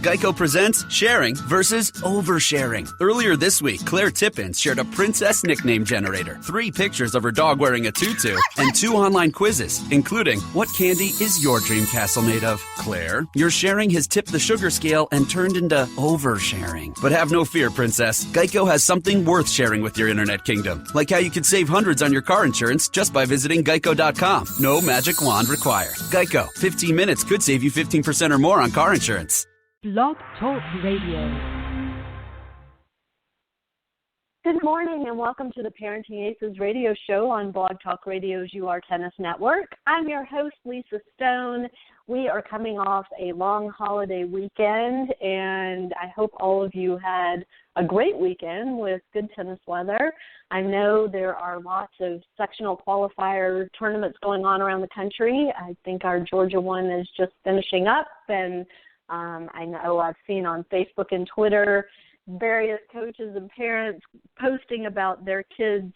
Geico presents sharing versus oversharing. Earlier this week, Claire Tippins shared a princess nickname generator, 3 pictures of her dog wearing a tutu, and 2 online quizzes, including what candy is your dream castle made of? Claire, your sharing has tipped the sugar scale and turned into oversharing. But have no fear, princess. Geico has something worth sharing with your internet kingdom, like how you could save hundreds on your car insurance just by visiting geico.com. No magic wand required. Geico, 15 minutes could save you 15% or more on car insurance. Blog Talk Radio. Good morning and welcome to the Parenting Aces radio show on Blog Talk Radio's UR Tennis Network. I'm your host, Lisa Stone. We are coming off a long holiday weekend, and I hope all of you had a great weekend with good tennis weather. I know there are lots of sectional qualifier tournaments going on around the country. I think our Georgia one is just finishing up, and I know I've seen on Facebook and Twitter various coaches and parents posting about their kids'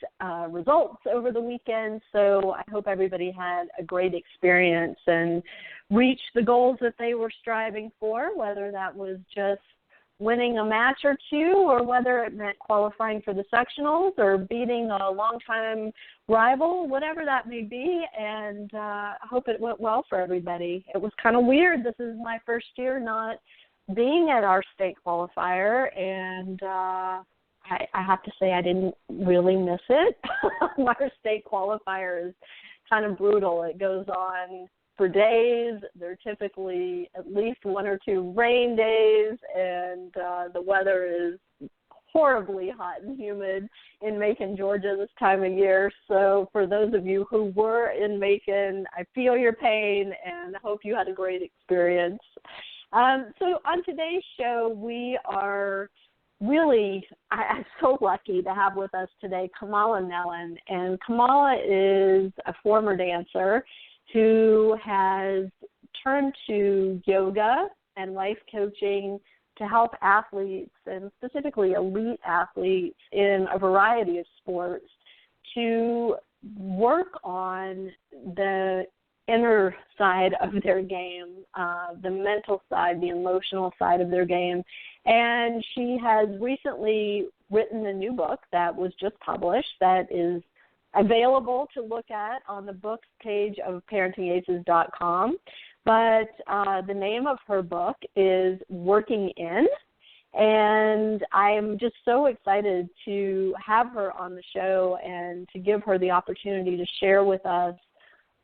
results over the weekend. So I hope everybody had a great experience and reached the goals that they were striving for, whether that was just winning a match or two, or whether it meant qualifying for the sectionals or beating a longtime rival, whatever that may be. And I hope it went well for everybody. It was kind of weird. This is my first year not being at our state qualifier, and I have to say I didn't really miss it. Our state qualifier is kind of brutal. It goes on for days. There are typically at least 1 or 2 rain days, and the weather is horribly hot and humid in Macon, Georgia this time of year. So for those of you who were in Macon, I feel your pain and hope you had a great experience. So on today's show, we are really, I'm so lucky to have with us today Kamala Nellen. And Kamala is a former dancer who has turned to yoga and life coaching to help athletes, and specifically elite athletes in a variety of sports, to work on the inner side of their game, the mental side, the emotional side of their game. And she has recently written a new book that was just published that is available to look at on the books page of ParentingAces.com. But the name of her book is Working In, and I'm just so excited to have her on the show and to give her the opportunity to share with us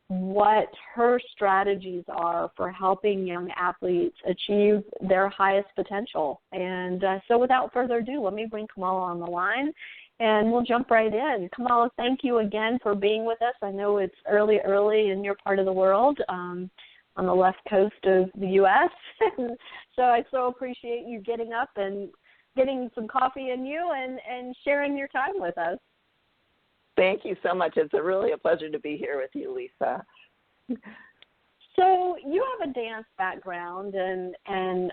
what her strategies are for helping young athletes achieve their highest potential. And so without further ado, let me bring Kamala on the line, and we'll jump right in. Kamala, thank you again for being with us. I know it's early in your part of the world, on the left coast of the U.S., so I so appreciate you getting up and getting some coffee in you and sharing your time with us. Thank you so much. It's really a pleasure to be here with you, Lisa. So you have a dance background, and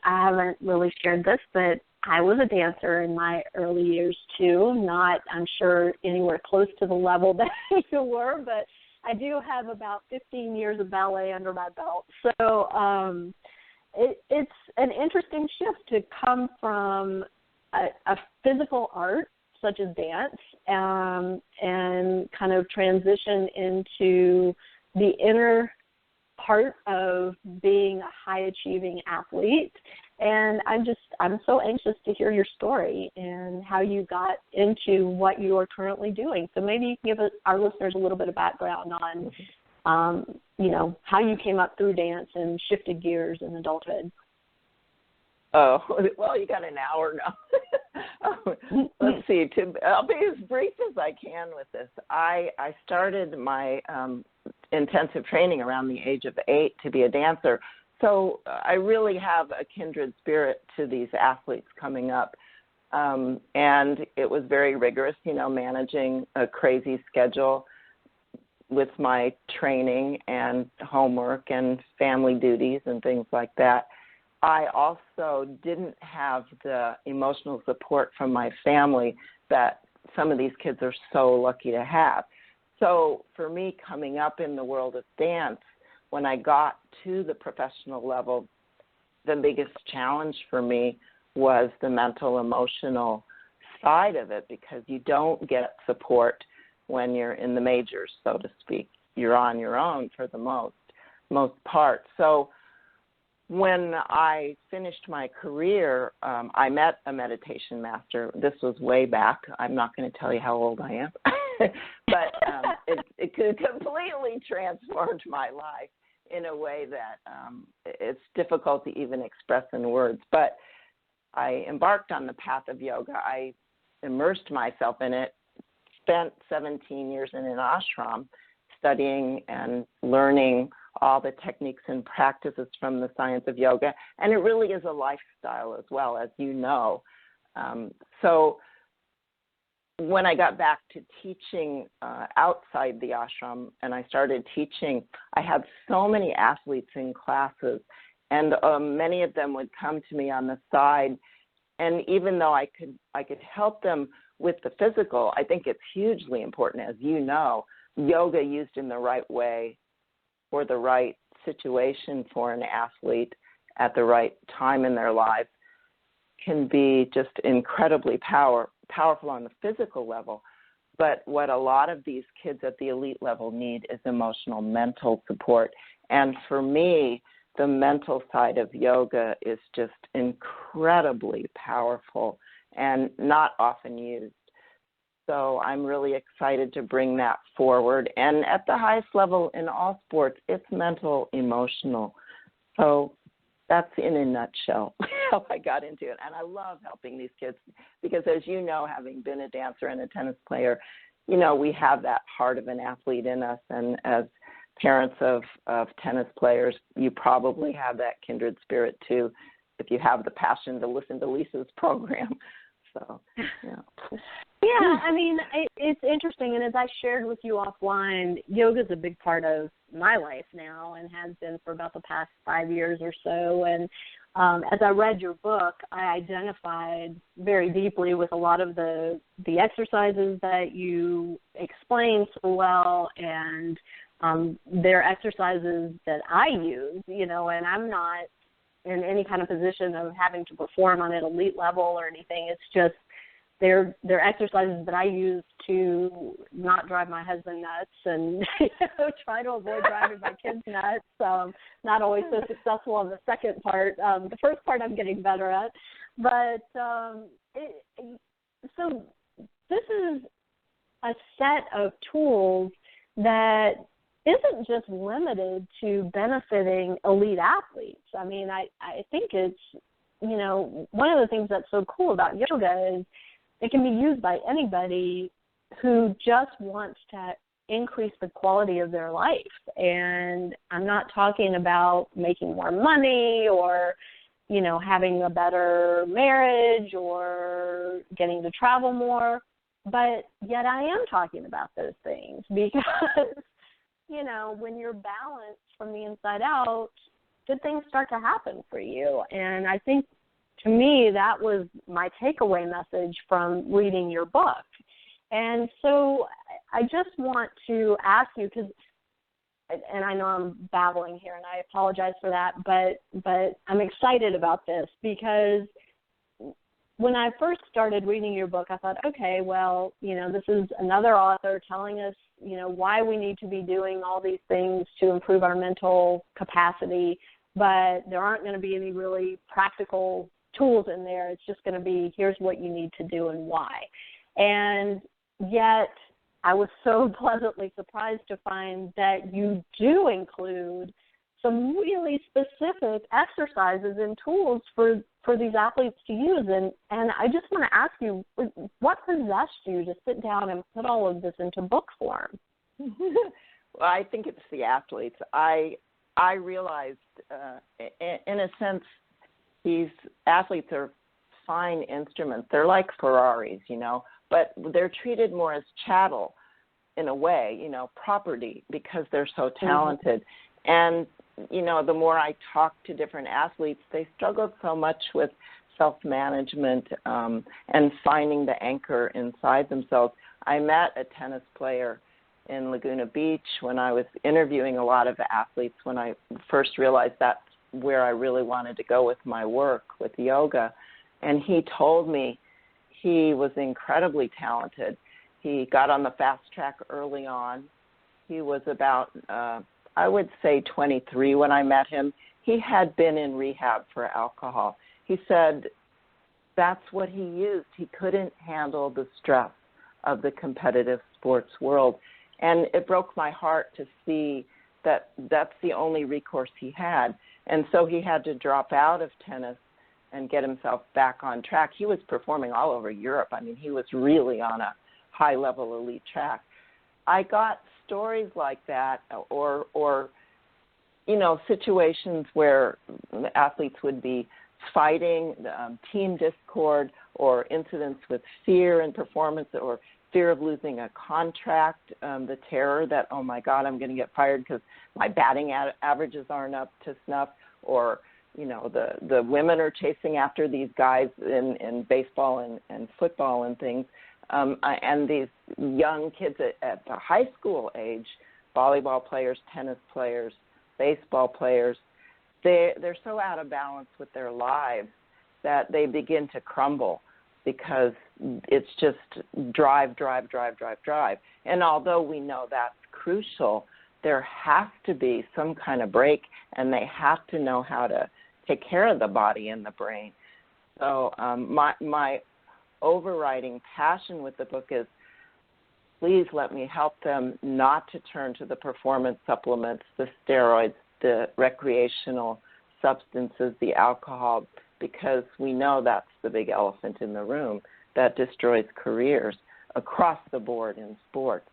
I haven't really shared this, but I was a dancer in my early years too. Not, I'm sure, anywhere close to the level that you were, but I do have about 15 years of ballet under my belt. So it's an interesting shift to come from a physical art such as dance, and kind of transition into the inner part of being a high-achieving athlete. And I'm so anxious to hear your story and how you got into what you are currently doing. So maybe you can give our listeners a little bit of background on, how you came up through dance and shifted gears in adulthood. Oh, well, you got an hour now. Let's see. I'll be as brief as I can with this. I started my intensive training around the age of 8 to be a dancer. So I really have a kindred spirit to these athletes coming up. And it was very rigorous, managing a crazy schedule with my training and homework and family duties and things like that. I also didn't have the emotional support from my family that some of these kids are so lucky to have. So for me, coming up in the world of dance, when I got to the professional level, the biggest challenge for me was the mental, emotional side of it, because you don't get support when you're in the majors, so to speak. You're on your own for the most part. So when I finished my career, I met a meditation master. This was way back. I'm not going to tell you how old I am, but it completely transformed my life in a way that it's difficult to even express in words. But I embarked on the path of yoga. I immersed myself in it, spent 17 years in an ashram studying and learning all the techniques and practices from the science of yoga. And it really is a lifestyle as well, as you know. So when I got back to teaching outside the ashram and I started teaching, I had so many athletes in classes, and many of them would come to me on the side. And even though I could help them with the physical, I think it's hugely important, as you know, yoga used in the right way for the right situation for an athlete at the right time in their life can be just incredibly powerful on the physical level. But what a lot of these kids at the elite level need is emotional, mental support. And for me, the mental side of yoga is just incredibly powerful and not often used. So I'm really excited to bring that forward. And at the highest level in all sports, it's mental, emotional. So that's in a nutshell how I got into it. And I love helping these kids because, as you know, having been a dancer and a tennis player, you know, we have that heart of an athlete in us. And as parents of tennis players, you probably have that kindred spirit too, if you have the passion to listen to Lisa's program. So, yeah. Yeah, I mean, it's interesting, and as I shared with you offline, yoga is a big part of my life now and has been for about the past 5 years or so. And as I read your book, I identified very deeply with a lot of the exercises that you explained so well, and they're exercises that I use, you know, and I'm not in any kind of position of having to perform on an elite level or anything. It's just they're exercises that I use to not drive my husband nuts and try to avoid driving my kids nuts. Not always so successful on the second part. The first part I'm getting better at. But so this is a set of tools that isn't just limited to benefiting elite athletes. I mean, I think it's, you know, one of the things that's so cool about yoga is it can be used by anybody who just wants to increase the quality of their life. And I'm not talking about making more money or, you know, having a better marriage or getting to travel more, but yet I am talking about those things because, you know, when you're balanced from the inside out, good things start to happen for you. And I think, to me, that was my takeaway message from reading your book. And so I just want to ask you, because, and I know I'm babbling here, and I apologize for that, but I'm excited about this because when I first started reading your book, I thought, okay, well, you know, this is another author telling us, you know, why we need to be doing all these things to improve our mental capacity, but there aren't going to be any really practical tools in there. It's just going to be, here's what you need to do and why. And yet I was so pleasantly surprised to find that you do include some really specific exercises and tools for these athletes to use. And I just want to ask you, what possessed you to sit down and put all of this into book form? Well, I think it's the athletes. I realized, in a sense, these athletes are fine instruments. They're like Ferraris, you know, but they're treated more as chattel in a way, you know, property, because they're so talented. And, you know, the more I talk to different athletes, they struggle so much with self-management and finding the anchor inside themselves. I met a tennis player in Laguna Beach when I was interviewing a lot of athletes when I first realized that's where I really wanted to go with my work with yoga. And he told me he was incredibly talented. He got on the fast track early on. He was about, I would say 23 when I met him. He had been in rehab for alcohol. He said that's what he used. He couldn't handle the stress of the competitive sports world. And it broke my heart to see that that's the only recourse he had. And so he had to drop out of tennis and get himself back on track. He was performing all over Europe. I mean, he was really on a high-level elite track. I got stories like that or you know, situations where athletes would be fighting, team discord, or incidents with fear in performance or fear of losing a contract, the terror that, oh, my God, I'm going to get fired because my batting averages aren't up to snuff, or, you know, the women are chasing after these guys in baseball and football and things. And these young kids at the high school age, volleyball players, tennis players, baseball players, they're so out of balance with their lives that they begin to crumble because it's just drive. And although we know that's crucial, there has to be some kind of break, and they have to know how to take care of the body and the brain. So my overriding passion with the book is, please let me help them not to turn to the performance supplements, the steroids, the recreational substances, the alcohol, because we know that's the big elephant in the room that destroys careers across the board in sports.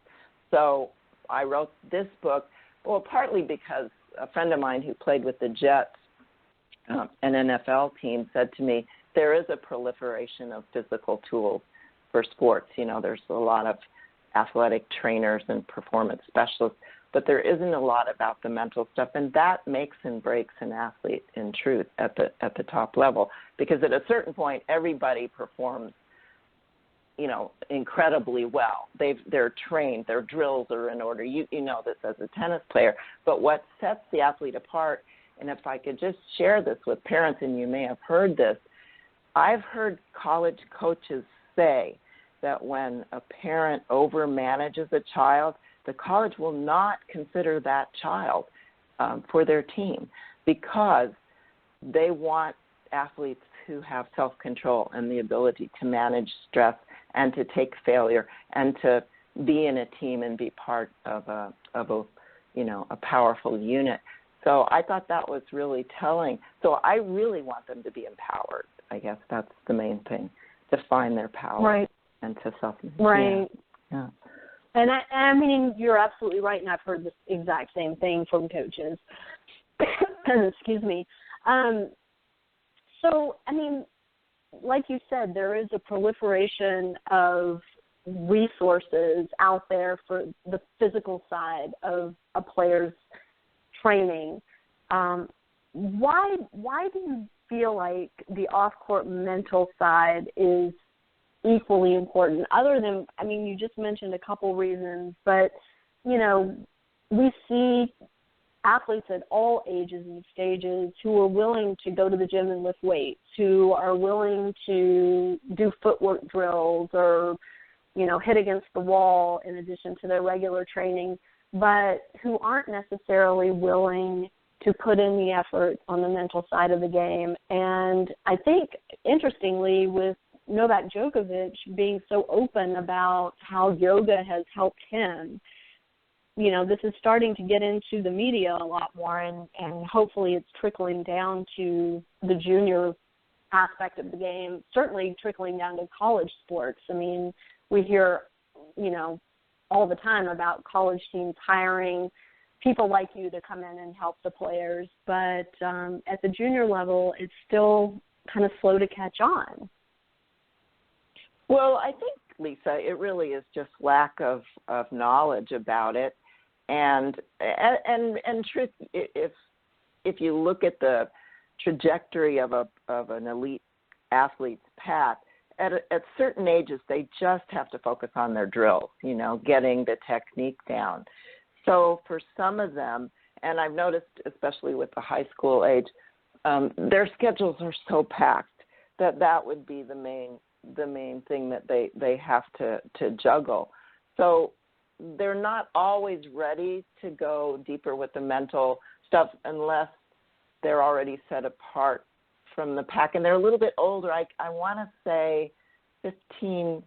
So I wrote this book, well, partly because a friend of mine who played with the Jets, an NFL team, said to me, there is a proliferation of physical tools for sports. You know, there's a lot of athletic trainers and performance specialists, but there isn't a lot about the mental stuff, and that makes and breaks an athlete in truth at the top level, because at a certain point everybody performs, you know, incredibly well. They're trained, their drills are in order. You know this as a tennis player, but what sets the athlete apart, and if I could just share this with parents, and you may have heard this, I've heard college coaches say that when a parent overmanages a child, the college will not consider that child for their team, because they want athletes who have self-control and the ability to manage stress and to take failure and to be in a team and be part of a you know, a powerful unit. So I thought that was really telling. So I really want them to be empowered. I guess that's the main thing, to find their power. Right. And to self-manage. Right. Yeah. And I mean, you're absolutely right, and I've heard the exact same thing from coaches. Excuse me. So, I mean, like you said, there is a proliferation of resources out there for the physical side of a player's training. Why do you feel like the off-court mental side is equally important, other than, I mean, you just mentioned a couple reasons, but, you know, we see athletes at all ages and stages who are willing to go to the gym and lift weights, who are willing to do footwork drills or, you know, hit against the wall in addition to their regular training, but who aren't necessarily willing to put in the effort on the mental side of the game. And I think, interestingly, with Novak Djokovic being so open about how yoga has helped him, you know, this is starting to get into the media a lot more, and hopefully it's trickling down to the junior aspect of the game, certainly trickling down to college sports. I mean, we hear, you know, all the time about college teams hiring people like you to come in and help the players, but at the junior level, it's still kind of slow to catch on. Well, I think, Lisa, it really is just lack of knowledge about it, and truth. If you look at the trajectory of an elite athlete's path, at certain ages they just have to focus on their drills, you know, getting the technique down. So for some of them, and I've noticed, especially with the high school age, their schedules are so packed that would be the main thing that they have to juggle. So they're not always ready to go deeper with the mental stuff unless they're already set apart from the pack. And they're a little bit older. I want to say 15,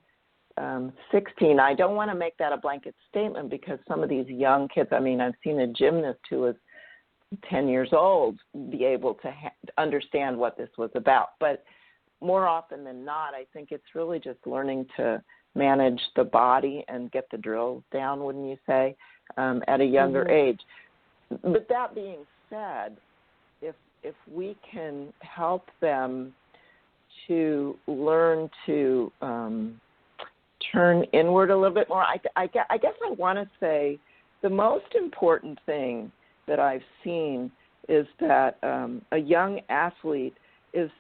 16. I don't want to make that a blanket statement because some of these young kids, I mean, I've seen a gymnast who was 10 years old be able to understand what this was about. But more often than not, I think it's really just learning to manage the body and get the drills down, wouldn't you say, at a younger age. But that being said, if we can help them to learn to turn inward a little bit more, I guess I want to say the most important thing that I've seen is that a young athlete is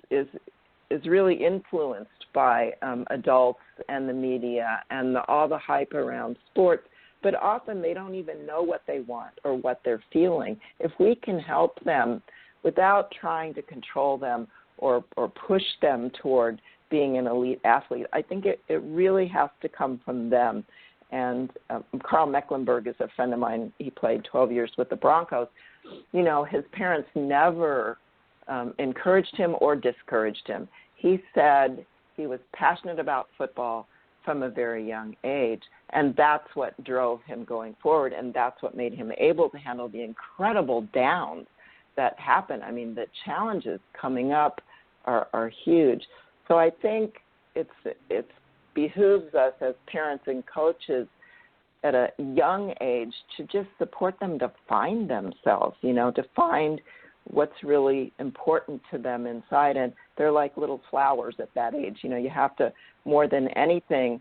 really influenced by adults and the media and all the hype around sports, but often they don't even know what they want or what they're feeling. If we can help them without trying to control them or push them toward being an elite athlete, I think it really has to come from them. And Carl Mecklenburg is a friend of mine. He played 12 years with the Broncos. You know, his parents never encouraged him or discouraged him. He said he was passionate about football from a very young age, and that's what drove him going forward, and that's what made him able to handle the incredible downs that happen. I mean, the challenges coming up are huge. So I think it behooves us as parents and coaches at a young age to just support them to find themselves, you know, to find what's really important to them inside. And they're like little flowers at that age. You know, you have to, more than anything,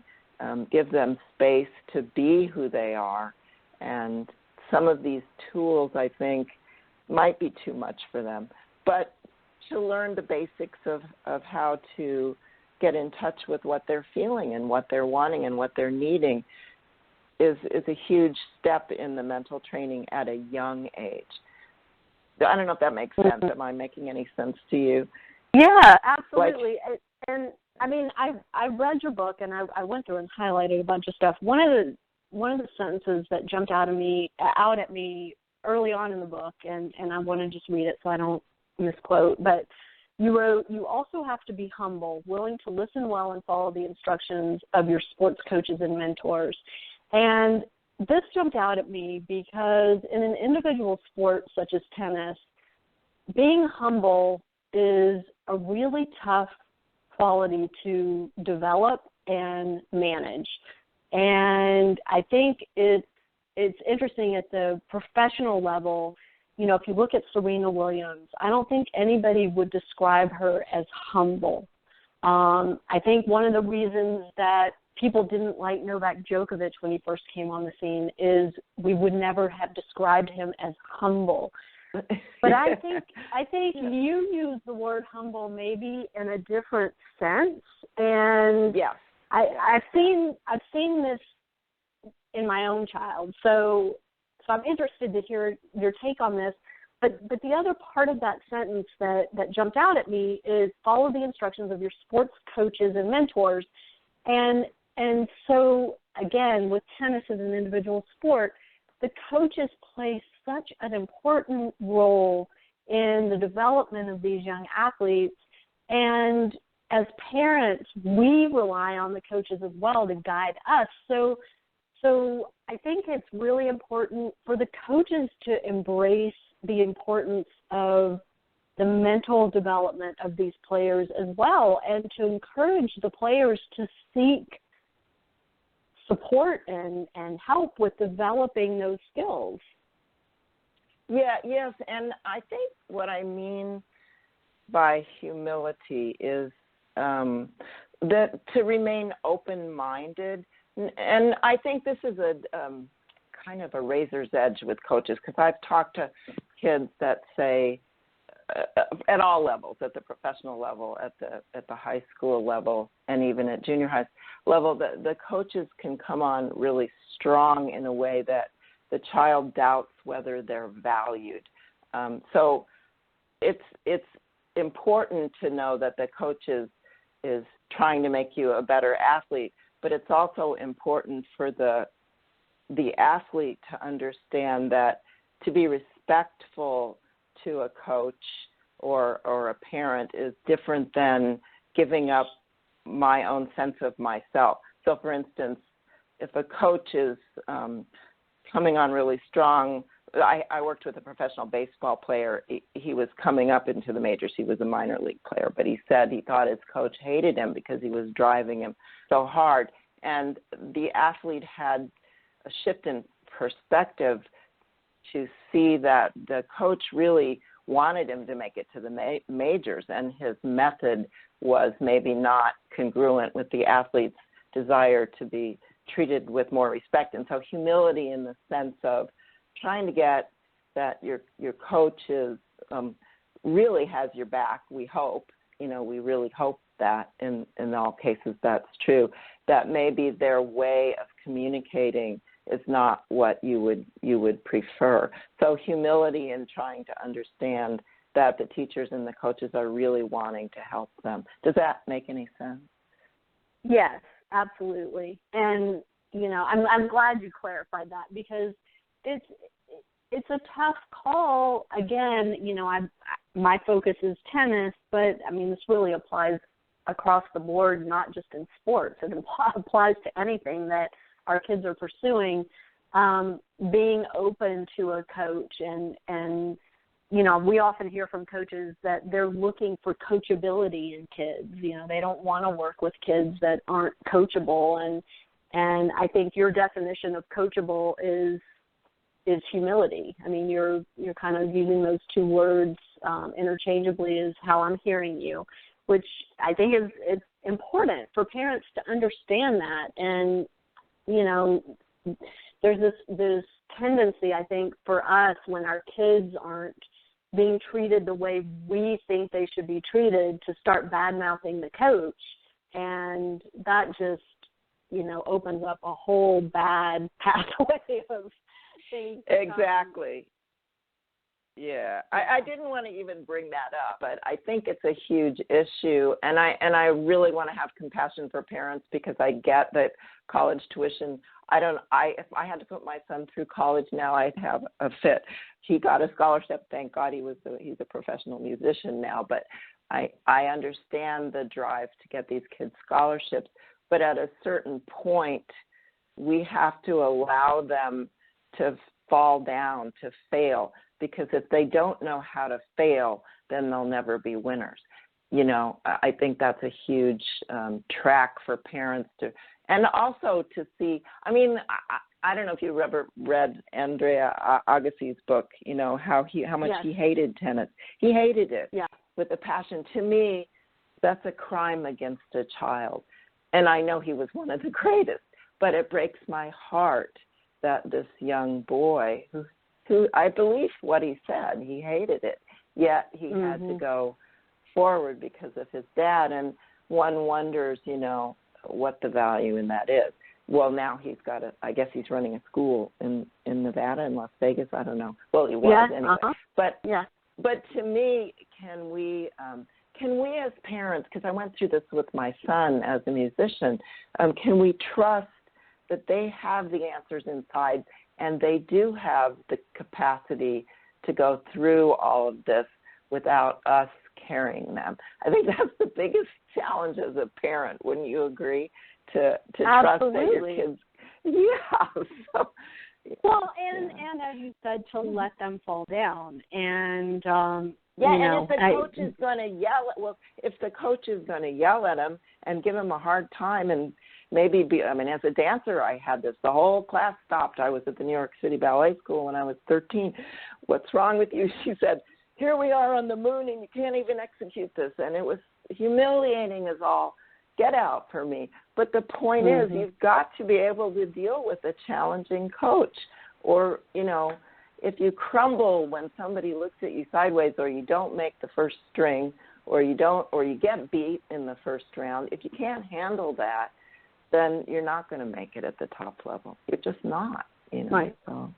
give them space to be who they are. And some of these tools, I think, might be too much for them. But to learn the basics of how to get in touch with what they're feeling and what they're wanting and what they're needing is a huge step in the mental training at a young age. I don't know if that makes sense. Am I making any sense to you? Yeah, absolutely. And I mean, I read your book and I went through and highlighted a bunch of stuff. One of the sentences that jumped out at me early on in the book, and I want to just read it so I don't misquote, but you wrote, "You also have to be humble, willing to listen well and follow the instructions of your sports coaches and mentors." And this jumped out at me because in an individual sport such as tennis, being humble is a really tough quality to develop and manage. And I think it's interesting at the professional level. You know, if you look at Serena Williams, I don't think anybody would describe her as humble. I think one of the reasons that people didn't like Novak Djokovic when he first came on the scene is we would never have described him as humble. But I think you use the word humble maybe in a different sense. And yeah. I've seen this in my own child. So I'm interested to hear your take on this. But the other part of that sentence that jumped out at me is follow the instructions of your sports coaches and mentors. And so, again, with tennis as an individual sport, the coaches play such an important role in the development of these young athletes. And as parents, we rely on the coaches as well to guide us. So I think it's really important for the coaches to embrace the importance of the mental development of these players as well, and to encourage the players to seek support and help with developing those skills. Yeah, yes, and I think what I mean by humility is that to remain open-minded, and I think this is a kind of a razor's edge with coaches, because I've talked to kids that say at all levels, at the professional level, at the high school level, and even at junior high level, the coaches can come on really strong in a way that the child doubts whether they're valued. So it's important to know that the coach is trying to make you a better athlete, but it's also important for the athlete to understand that to be respectful to a coach or a parent is different than giving up my own sense of myself. So, for instance, if a coach is coming on really strong, I worked with a professional baseball player. He was coming up into the majors. He was a minor league player, but he said he thought his coach hated him because he was driving him so hard. And the athlete had a shift in perspective to see that the coach really wanted him to make it to the majors, and his method was maybe not congruent with the athlete's desire to be treated with more respect. And so humility in the sense of trying to get that your coach is really has your back, we hope. We really hope that in all cases that's true, that maybe their way of communicating is not what you would prefer. So humility in trying to understand that the teachers and the coaches are really wanting to help them. Does that make any sense? Yes, absolutely. And I'm glad you clarified that, because it's a tough call. Again, my focus is tennis, but this really applies across the board, not just in sports. It applies to anything that our kids are pursuing. Being open to a coach, and we often hear from coaches that they're looking for coachability in kids. They don't want to work with kids that aren't coachable, and I think your definition of coachable is humility. You're kind of using those two words interchangeably is how I'm hearing you, which I think it's important for parents to understand that. And there's this tendency, I think, for us when our kids aren't being treated the way we think they should be treated to start bad-mouthing the coach, and that just opens up a whole bad pathway of things. Exactly. Yeah, I didn't want to even bring that up, but I think it's a huge issue, and I really want to have compassion for parents, because I get that college tuition. If I had to put my son through college now, I'd have a fit. He got a scholarship. Thank God he's a professional musician now, but I understand the drive to get these kids scholarships. But at a certain point, we have to allow them to fall down, to fail, because if they don't know how to fail, then they'll never be winners. I think that's a huge track for parents to, and also to see. I don't know if you ever read Andrea Agassi's book. How much he hated tennis. He hated it with a passion. To me, that's a crime against a child. And I know he was one of the greatest, but it breaks my heart that this young boy, who I believe what he said, he hated it, yet he had to go forward because of his dad. And one wonders, what the value in that is. Well, now I guess he's running a school in Nevada, in Las Vegas. I don't know. Well, he was anyway. But to me, can we as parents, because I went through this with my son as a musician, can we trust that they have the answers inside and they do have the capacity to go through all of this without us carrying them? I think that's the biggest challenge as a parent. Wouldn't you agree? To trust that your kids. Yeah. So, well, and as you said, to let them fall down. And and if the coach is going to yell at him and give him a hard time, and maybe as a dancer, I had this. The whole class stopped. I was at the New York City Ballet School when I was 13. What's wrong with you? She said, here we are on the moon and you can't even execute this. And it was humiliating as all get out for me. But the point is, you've got to be able to deal with a challenging coach. Or, if you crumble when somebody looks at you sideways, or you don't make the first string, or you get beat in the first round, if you can't handle that, then you're not going to make it at the top level. You're just not, Right. So,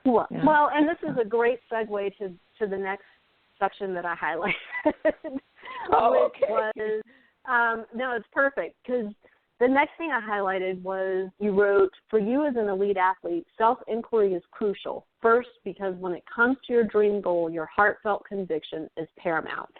well, and this is a great segue to the next section that I highlighted. Oh, which okay. was, no, it's perfect, because the next thing I highlighted was you wrote, for you as an elite athlete, self-inquiry is crucial. First, because when it comes to your dream goal, your heartfelt conviction is paramount.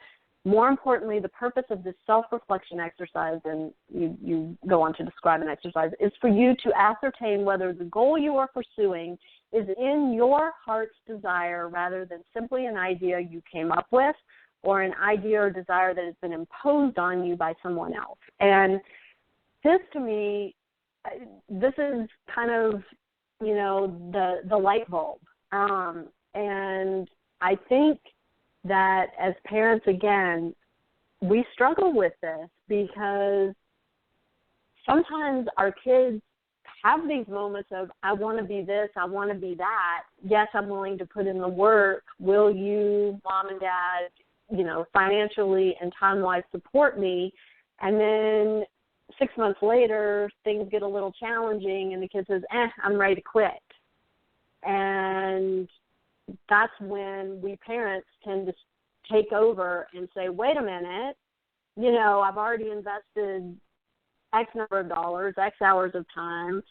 More importantly, the purpose of this self-reflection exercise, and you go on to describe an exercise, is for you to ascertain whether the goal you are pursuing is in your heart's desire rather than simply an idea you came up with or an idea or desire that has been imposed on you by someone else. And this, to me, this is kind of, the light bulb. And I think that as parents, again, we struggle with this because sometimes our kids have these moments of, I want to be this, I want to be that. Yes, I'm willing to put in the work. Will you, mom and dad, financially and time-wise support me? And then 6 months later, things get a little challenging and the kid says, I'm ready to quit. And that's when we parents tend to take over and say, wait a minute, I've already invested X number of dollars, X hours of time,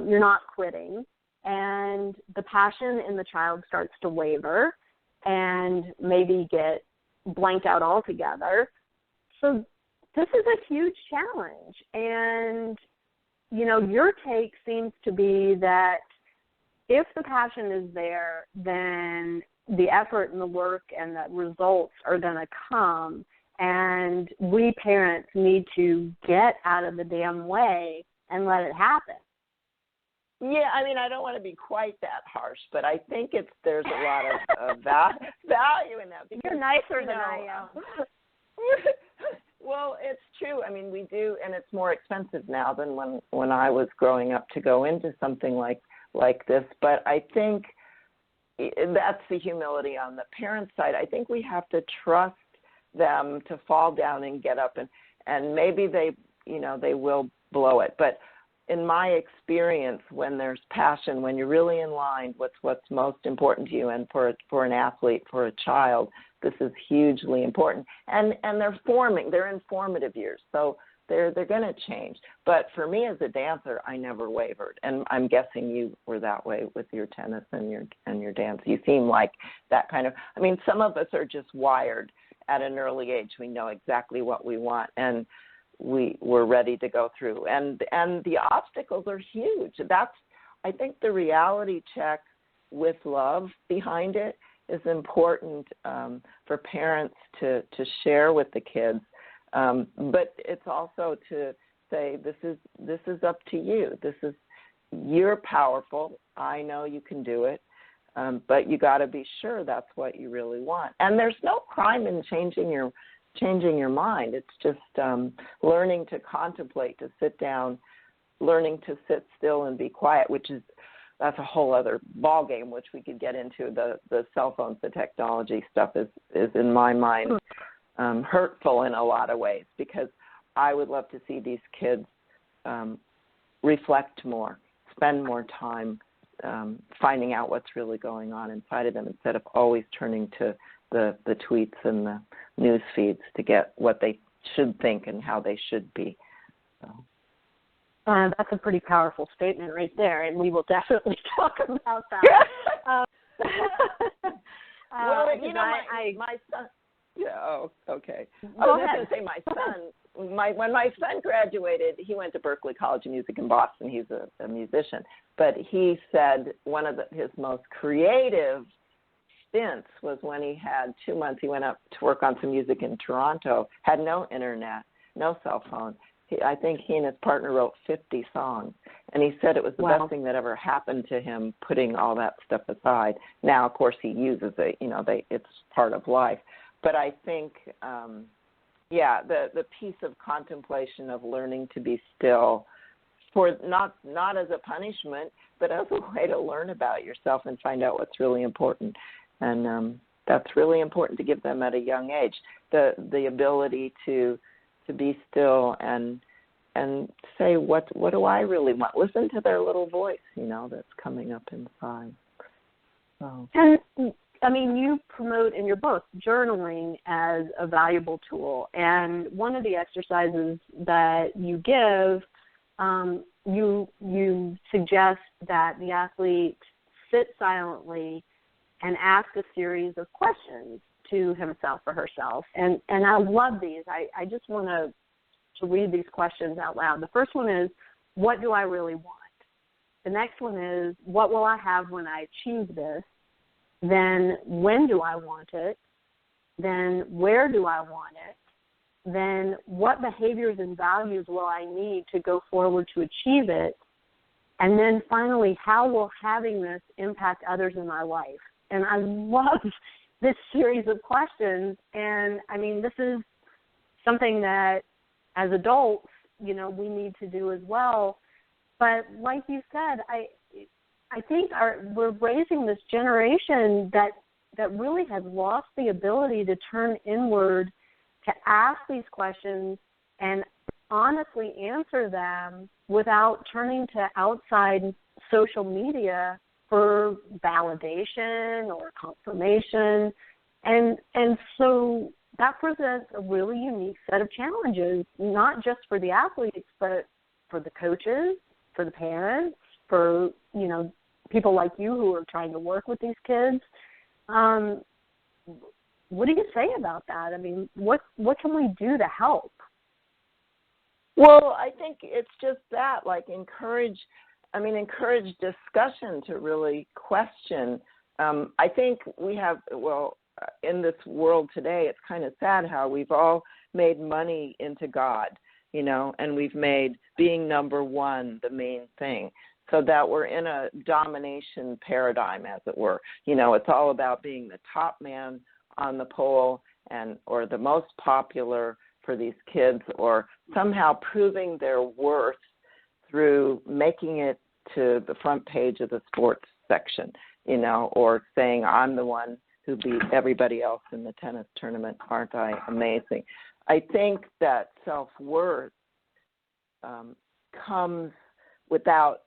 you're not quitting. And the passion in the child starts to waver and maybe get blanked out altogether. So this is a huge challenge. And, your take seems to be that if the passion is there, then the effort and the work and the results are going to come, and we parents need to get out of the damn way and let it happen. Yeah, I don't want to be quite that harsh, but I think there's a lot of value in that. Because, you're nicer than I am. Well, it's true. We do, and it's more expensive now than when I was growing up to go into something like this. But I think that's the humility on the parent side. I think we have to trust them to fall down and get up, and maybe they will blow it. But in my experience, when there's passion, when you're really in line with what's most important to you, and for an athlete, for a child, this is hugely important. And they're in formative years, so they're going to change. But for me as a dancer, I never wavered, and I'm guessing you were that way with your tennis and your dance. You seem like that kind of. Some of us are just wired at an early age. We know exactly what we want, and we're ready to go through. And the obstacles are huge. That's, I think, the reality check with love behind it is important for parents to share with the kids. But it's also to say, this is up to you. You're powerful. I know you can do it. But you got to be sure that's what you really want. And there's no crime in changing your mind. It's just learning to contemplate, to sit down, learning to sit still and be quiet, that's a whole other ballgame, which we could get into. The cell phones, the technology stuff is in my mind hurtful in a lot of ways, because I would love to see these kids reflect more, spend more time finding out what's really going on inside of them, instead of always turning to the tweets and the news feeds to get what they should think and how they should be. So. That's a pretty powerful statement right there, and we will definitely talk about that. Well, my son. Yeah. Oh, okay. I was going to say my son. When my son graduated, he went to Berklee College of Music in Boston. He's a musician, but he said one of his most creative stints was when he had 2 months. He went up to work on some music in Toronto. Had no internet, no cell phone. I think he and his partner wrote 50 songs, and he said it was the best thing that ever happened to him, putting all that stuff aside. Now, of course, he uses it. It's part of life. But I think, the piece of contemplation of learning to be still, for not as a punishment, but as a way to learn about yourself and find out what's really important. And that's really important to give them at a young age, the ability to be still and say, what do I really want? Listen to their little voice, that's coming up inside. So. And I mean, you promote in your book journaling as a valuable tool, and one of the exercises that you give, you suggest that the athlete sit silently and ask a series of questions to himself or herself, and I love these. I just want to read these questions out loud. The first one is, what do I really want? The next one is, what will I have when I achieve this? Then, when do I want it? Then, where do I want it? Then, what behaviors and values will I need to go forward to achieve it? And then, finally, how will having this impact others in my life? And I love this series of questions. And, I mean, this is something that, as adults, you know, we need to do as well. But like you said, I think we're raising this generation that really has lost the ability to turn inward, to ask these questions and honestly answer them without turning to outside social media for validation or confirmation. And so that presents a really unique set of challenges, not just for the athletes, but for the coaches, for the parents, for, you know, people like you who are trying to work with these kids. What do you say about that? I mean, what can we do to help? Well, I think it's just that, like, encourage discussion to really question. I think we have, in this world today, it's kind of sad how we've all made money into God, you know, and we've made being number one the main thing, so that we're in a domination paradigm, as it were. You know, it's all about being the top man on the pole or the most popular for these kids, or somehow proving their worth through making it to the front page of the sports section, you know, or saying, I'm the one who beat everybody else in the tennis tournament. Aren't I amazing? I think that self-worth comes without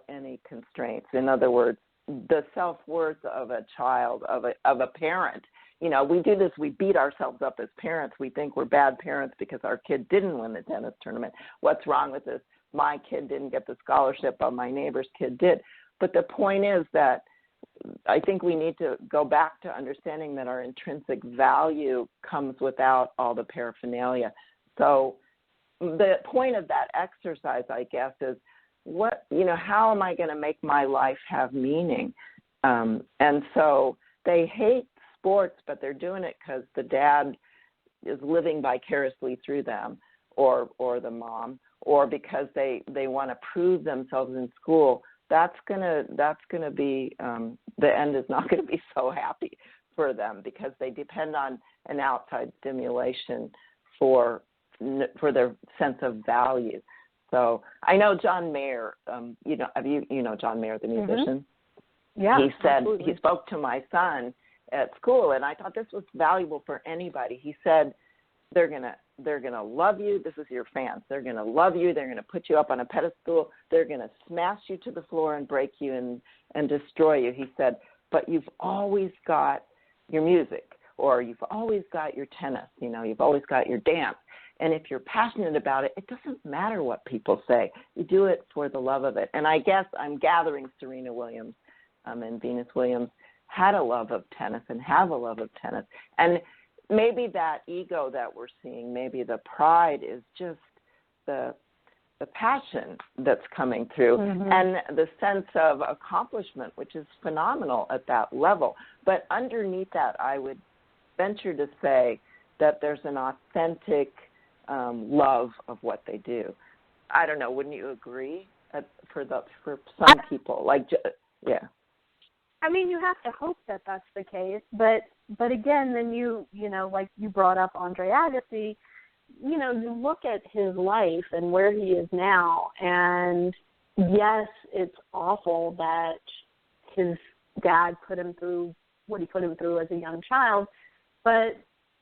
any constraints. In other words, the self-worth of a child, of a parent. You know, we do this, we beat ourselves up as parents. We think we're bad parents because our kid didn't win the tennis tournament. What's wrong with this? My kid didn't get the scholarship, but my neighbor's kid did. But the point is that I think we need to go back to understanding that our intrinsic value comes without all the paraphernalia. So the point of that exercise, I guess, is how am I going to make my life have meaning? And so they hate sports, but they're doing it because the dad is living vicariously through them, or the mom, or because they want to prove themselves in school. That's gonna be the end is not going to be so happy for them, because they depend on an outside stimulation for their sense of value. So I know John Mayer. You know John Mayer, the musician. Mm-hmm. Yeah, he said absolutely. He spoke to my son at school, and I thought this was valuable for anybody. He said they're gonna love you. This is your fans. They're gonna love you. They're gonna put you up on a pedestal. They're gonna smash you to the floor and break you and destroy you. He said, but you've always got your music, or you've always got your tennis. You know, you've always got your dance. And if you're passionate about it, it doesn't matter what people say. You do it for the love of it. And I guess I'm gathering Serena Williams and Venus Williams had a love of tennis and have a love of tennis. And maybe that ego that we're seeing, maybe the pride is just the passion that's coming through, mm-hmm. and the sense of accomplishment, which is phenomenal at that level. But underneath that, I would venture to say that there's an authentic love of what they do. I don't know. Wouldn't you agree? For some people, yeah. I mean, you have to hope that that's the case, but again, then you know, like you brought up Andre Agassi, you know, you look at his life and where he is now, and yes, it's awful that his dad put him through what he put him through as a young child, but,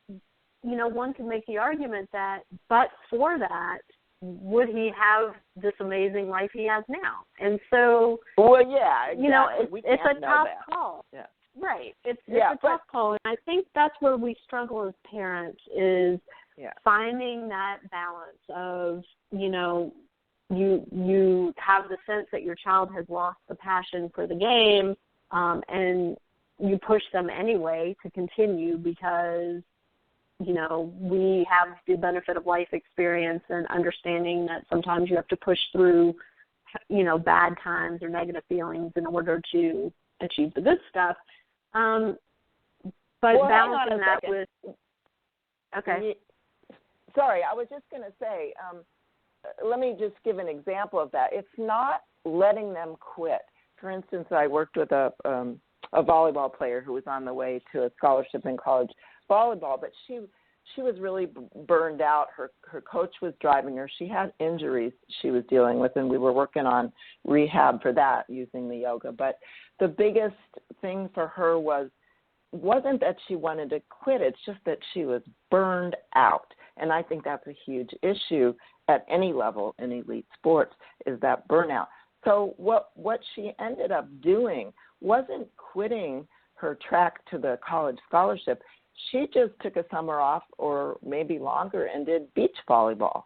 you know, one can make the argument that, but for that, would he have this amazing life he has now? And so, well, yeah, exactly. You know, it's a tough call. Yeah. Right. It's a tough call, and I think that's where we struggle as parents is finding that balance of, you have the sense that your child has lost the passion for the game, and you push them anyway to continue because, we have the benefit of life experience and understanding that sometimes you have to push through, bad times or negative feelings in order to achieve the good stuff. But balancing that with, okay. Sorry, I was just going to say, let me just give an example of that. It's not letting them quit. For instance, I worked with a volleyball player who was on the way to a scholarship in college volleyball, but she was really burned out. Her coach was driving her. She had injuries she was dealing with, and we were working on rehab for that using the yoga. But the biggest thing for her wasn't that she wanted to quit. It's just that she was burned out. And I think that's a huge issue at any level in elite sports is that burnout. So what she ended up doing wasn't quitting her track to the college scholarship. She just took a summer off or maybe longer and did beach volleyball,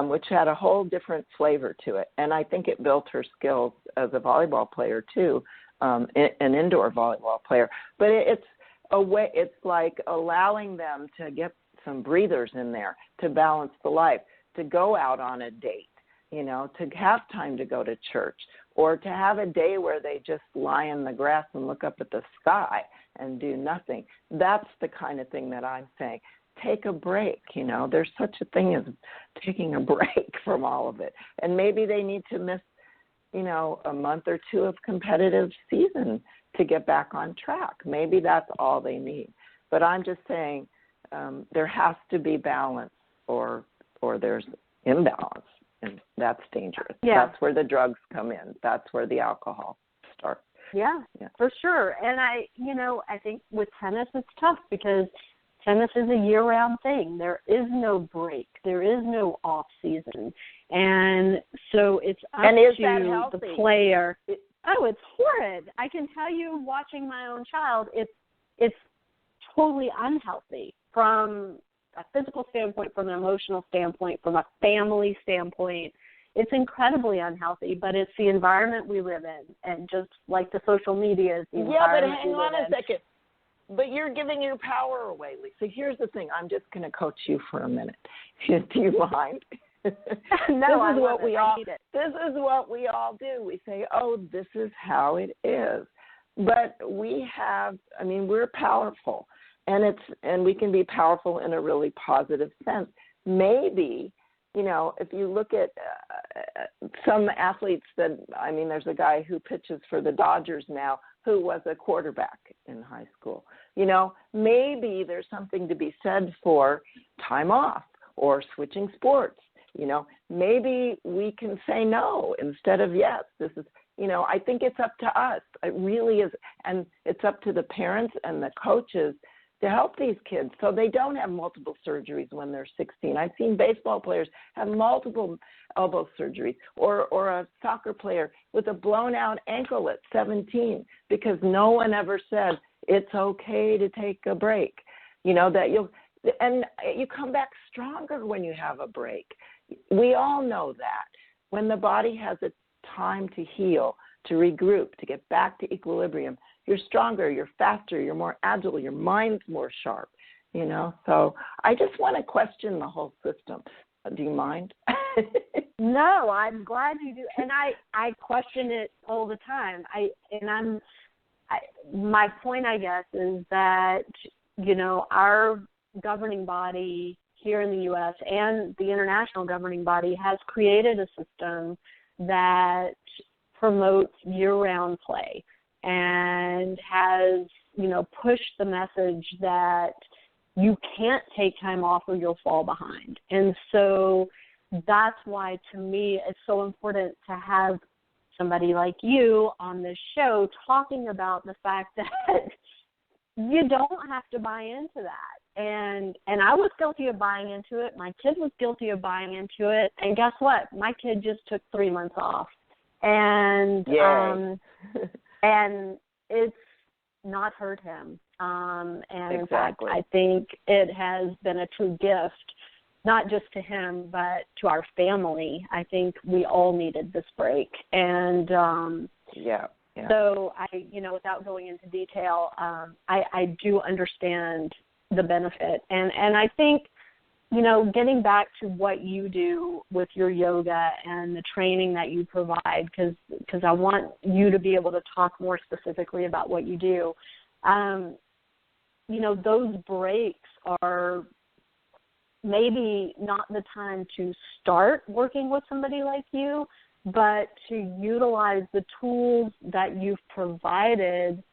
which had a whole different flavor to it. And I think it built her skills as a volleyball player too, an indoor volleyball player. But it's like allowing them to get some breathers in there to balance the life, to go out on a date, to have time to go to church, or to have a day where they just lie in the grass and look up at the sky and do nothing. That's the kind of thing that I'm saying. Take a break, There's such a thing as taking a break from all of it. And maybe they need to miss, a month or two of competitive season to get back on track. Maybe that's all they need. But I'm just saying there has to be balance or there's imbalance, and that's dangerous. Yeah. That's where the drugs come in. That's where the alcohol starts. Yeah, for sure. And I think with tennis it's tough because tennis is a year-round thing. There is no break. There is no off-season. And so it's up to the player. It's horrid. I can tell you, watching my own child, it's totally unhealthy from a physical standpoint, from an emotional standpoint, from a family standpoint. It's incredibly unhealthy, but it's the environment we live in, and just like the social media is the environment we live in. Yeah, but hang on a second. But you're giving your power away, Lisa. Here's the thing. I'm just going to coach you for a minute. Do you mind? No, I need it. This is what we all do. We say, this is how it is. But we're powerful, and we can be powerful in a really positive sense. Maybe, if you look at some athletes there's a guy who pitches for the Dodgers now who was a quarterback in high school. Maybe there's something to be said for time off or switching sports. Maybe we can say no instead of yes. This is, I think it's up to us. It really is. And it's up to the parents and the coaches to help these kids so they don't have multiple surgeries when they're 16. I've seen baseball players have multiple elbow surgeries or a soccer player with a blown out ankle at 17 because no one ever said it's okay to take a break. That you come back stronger when you have a break. We all know that. When the body has a time to heal, to regroup, to get back to equilibrium, you're stronger, you're faster, you're more agile, your mind's more sharp, So I just want to question the whole system. Do you mind? No, I'm glad you do. And I question it all the time. My point, I guess, is that, our governing body here in the U.S. and the international governing body has created a system that promotes year-round play and has, pushed the message that you can't take time off or you'll fall behind. And so that's why, to me, it's so important to have somebody like you on this show talking about the fact that you don't have to buy into that. And I was guilty of buying into it. My kid was guilty of buying into it. And guess what? My kid just took 3 months off. And and it's not hurt him. And exactly. in fact, I think it has been a true gift, not just to him, but to our family. I think we all needed this break. And so without going into detail, I do understand the benefit. And I think, getting back to what you do with your yoga and the training that you provide, because I want you to be able to talk more specifically about what you do. Those breaks are maybe not the time to start working with somebody like you, but to utilize the tools that you've provided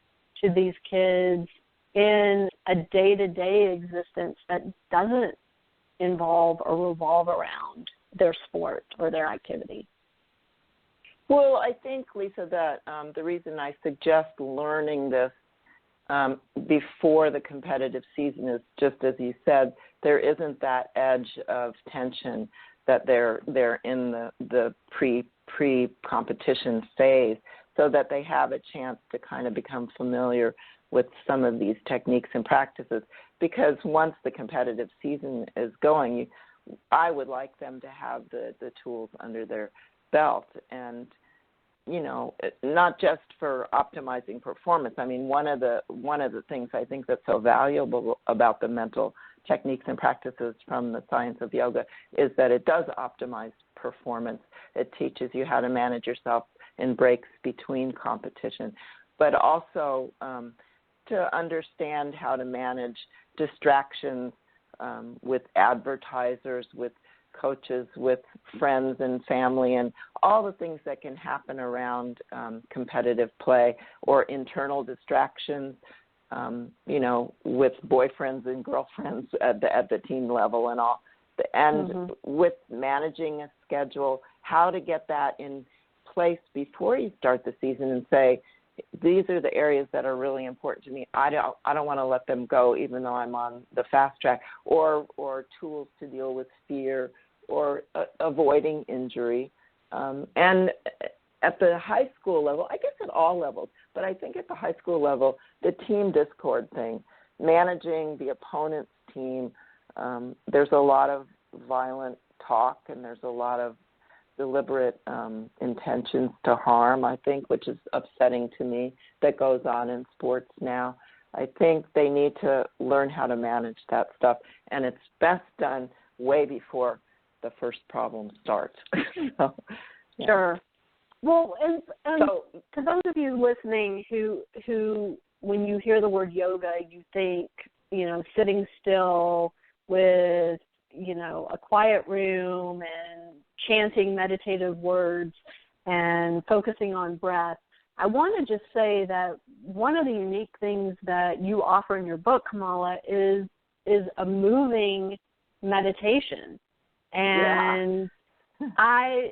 to these kids in a day-to-day existence that doesn't involve or revolve around their sport or their activity. Well, I think, Lisa, that the reason I suggest learning this before the competitive season is just as you said, there isn't that edge of tension that they're in the pre-competition phase, so that they have a chance to kind of become familiar with some of these techniques and practices. Because once the competitive season is going, I would like them to have the tools under their belt, and not just for optimizing performance. I mean, one of the things I think that's so valuable about the mental techniques and practices from the science of yoga is that it does optimize performance. It teaches you how to manage yourself in breaks between competition, but also to understand how to manage distractions with advertisers, with coaches, with friends and family, and all the things that can happen around competitive play, or internal distractions, with boyfriends and girlfriends at the team level and all. And with managing a schedule, how to get that in place before you start the season and say, these are the areas that are really important to me. I don't want to let them go, even though I'm on the fast track, or tools to deal with fear or avoiding injury. And at the high school level, I guess at all levels, but I think at the high school level, the team discord thing, managing the opponent's team, there's a lot of violent talk and there's a lot of deliberate intentions to harm, I think, which is upsetting to me, that goes on in sports now. I think they need to learn how to manage that stuff, and it's best done way before the first problem starts. So, yeah. Sure. Well, and to those of you listening who, when you hear the word yoga, you think, sitting still with, a quiet room and chanting meditative words and focusing on breath, I want to just say that one of the unique things that you offer in your book, Kamala, is a moving meditation. And I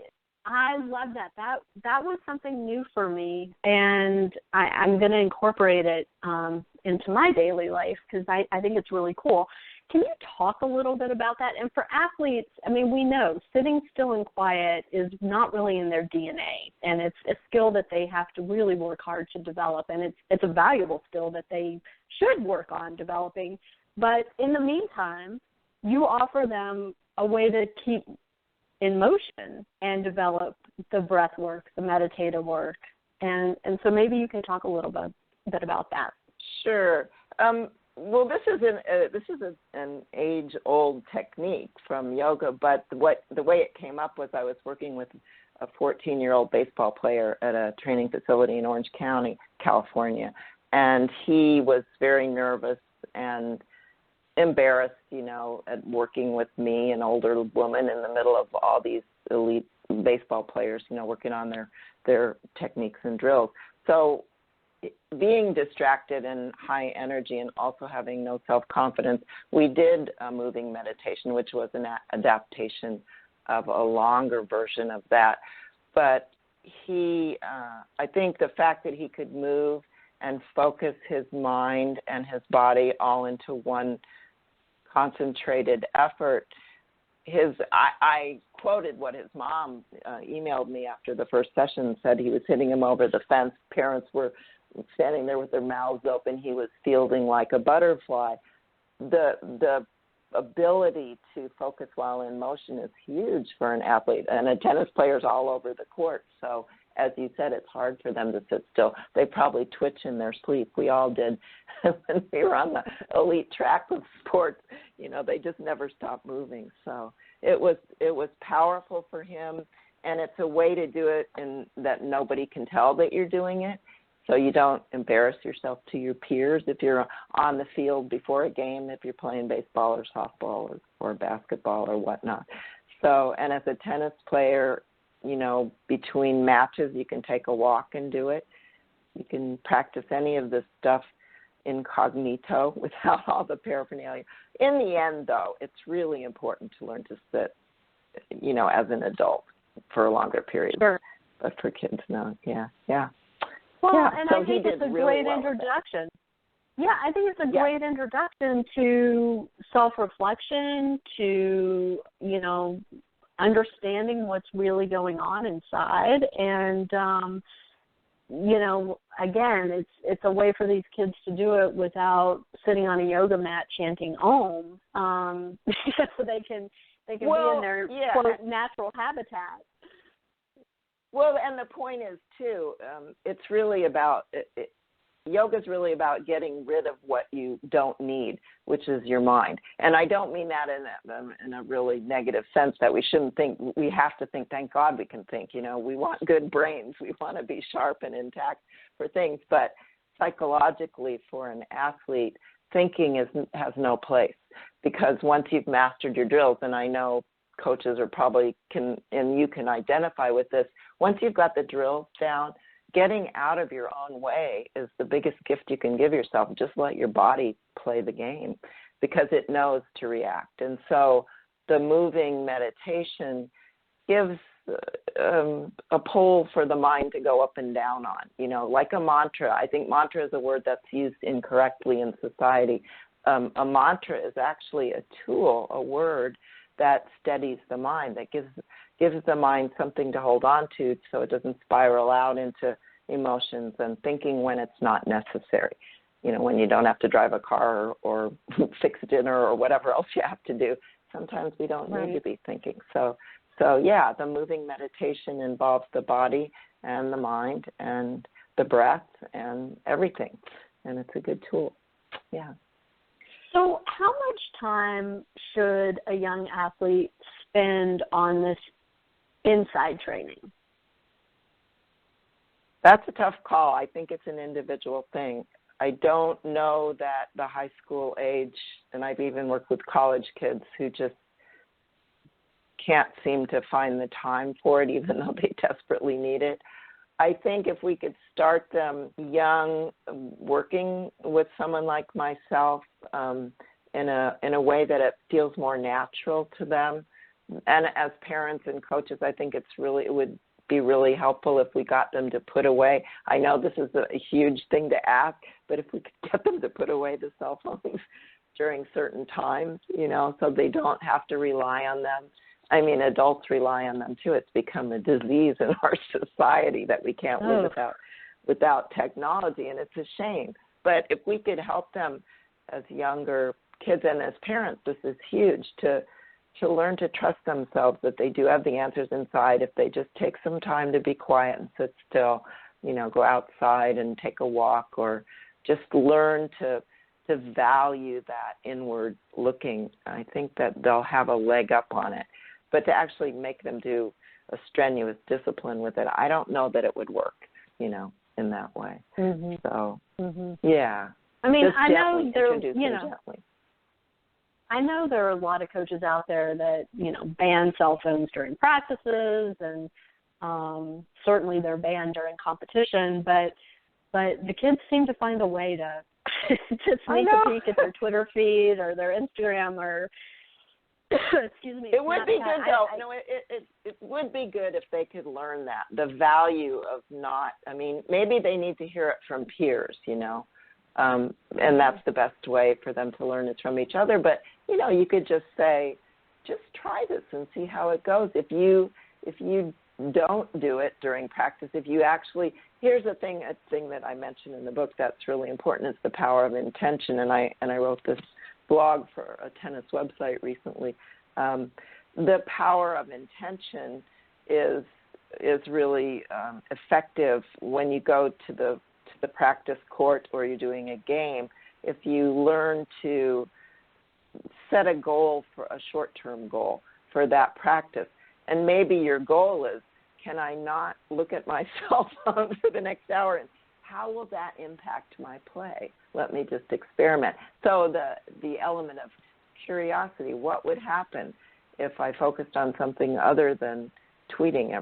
love that. That was something new for me, and I'm going to incorporate it into my daily life because I think it's really cool. Can you talk a little bit about that? And for athletes, I mean, we know sitting still and quiet is not really in their DNA, and it's a skill that they have to really work hard to develop, and it's a valuable skill that they should work on developing. But in the meantime, you offer them a way to keep in motion and develop the breath work, the meditative work. And so maybe you can talk a little bit about that. Sure. Well, this is an age-old technique from yoga, but the way it came up was I was working with a 14-year-old baseball player at a training facility in Orange County, California, and he was very nervous and embarrassed, at working with me, an older woman, in the middle of all these elite baseball players, working on their techniques and drills. So being distracted and high energy and also having no self-confidence, we did a moving meditation, which was an adaptation of a longer version of that. But I think the fact that he could move and focus his mind and his body all into one concentrated effort, I quoted what his mom emailed me after the first session, said he was hitting him over the fence. Parents were standing there with their mouths open. He was fielding like a butterfly. The ability to focus while in motion is huge for an athlete, and a tennis player's all over the court. So as you said, it's hard for them to sit still. They probably twitch in their sleep. We all did when we were on the elite track of sports. You know, they just never stopped moving. So it was powerful for him, and it's a way to do it in that nobody can tell that you're doing it. So you don't embarrass yourself to your peers if you're on the field before a game, if you're playing baseball or softball or basketball or whatnot. So, and as a tennis player, you know, between matches, you can take a walk and do it. You can practice any of this stuff incognito without all the paraphernalia. In the end, though, it's really important to learn to sit, you know, as an adult for a longer period. Sure. But for kids, no. Yeah. Well, yeah. and So I think it's a great introduction. Yeah, I think it's a great introduction to self-reflection, to, you know, understanding what's really going on inside. And, you know, again, it's a way for these kids to do it without sitting on a yoga mat chanting Om, so they can be in their, quote, natural habitat. Well, and the point is, too, it's really about yoga is really about getting rid of what you don't need, which is your mind. And I don't mean that in a really negative sense that we shouldn't think. We have to think. Thank God we can think. You know, we want good brains. We want to be sharp and intact for things. But psychologically, for an athlete, thinking has no place, because once you've mastered your drills, and I know coaches are probably and you can identify with this, once you've got the drills down, getting out of your own way is the biggest gift you can give yourself. Just let your body play the game, because it knows to react. And so the moving meditation gives a pull for the mind to go up and down on, you know, like a mantra. I think mantra is a word that's used incorrectly in society. A mantra is actually a tool, a word that steadies the mind, that gives the mind something to hold on to so it doesn't spiral out into emotions and thinking when it's not necessary. You know, when you don't have to drive a car or fix dinner or whatever else you have to do. Sometimes we don't need to be thinking. So yeah, the moving meditation involves the body and the mind and the breath and everything. And it's a good tool. Yeah. So how much time should a young athlete spend on this inside training? That's a tough call. I think it's an individual thing. I don't know that the high school age, and I've even worked with college kids who just can't seem to find the time for it, even though they desperately need it. I think if we could start them young, working with someone like myself in a way that it feels more natural to them, and as parents and coaches, I think it would be really helpful if we got them to put away. I know this is a huge thing to ask, but if we could get them to put away the cell phones during certain times, you know, so they don't have to rely on them. I mean, adults rely on them too. It's become a disease in our society that we can't live without technology, and it's a shame. But if we could help them as younger kids and as parents, this is huge, to learn to trust themselves, that they do have the answers inside if they just take some time to be quiet and sit still, you know, go outside and take a walk, or just learn to value that inward looking. I think that they'll have a leg up on it. But to actually make them do a strenuous discipline with it, I don't know that it would work, you know, in that way. Mm-hmm. So, yeah. I mean, I know there, you know, I know there are a lot of coaches out there that, you know, ban cell phones during practices, and certainly they're banned during competition. But the kids seem to find a way to sneak a peek at their Twitter feed or their Instagram or. Excuse me. It would be good, though. It would be good if they could learn that, the value of not. I mean, maybe they need to hear it from peers, you know, and that's the best way for them to learn is from each other. But you know, you could just say, just try this and see how it goes. If you don't do it during practice. If you actually, here's a thing that I mentioned in the book that's really important. It's the power of intention, and I wrote this blog for a tennis website recently. The power of intention is really effective when you go to the practice court or you're doing a game. If you learn to set a goal, for a short-term goal for that practice, and maybe your goal is, can I not look at my cell phone for the next hour, and how will that impact my play? Let me just experiment. So the element of curiosity, what would happen if I focused on something other than tweeting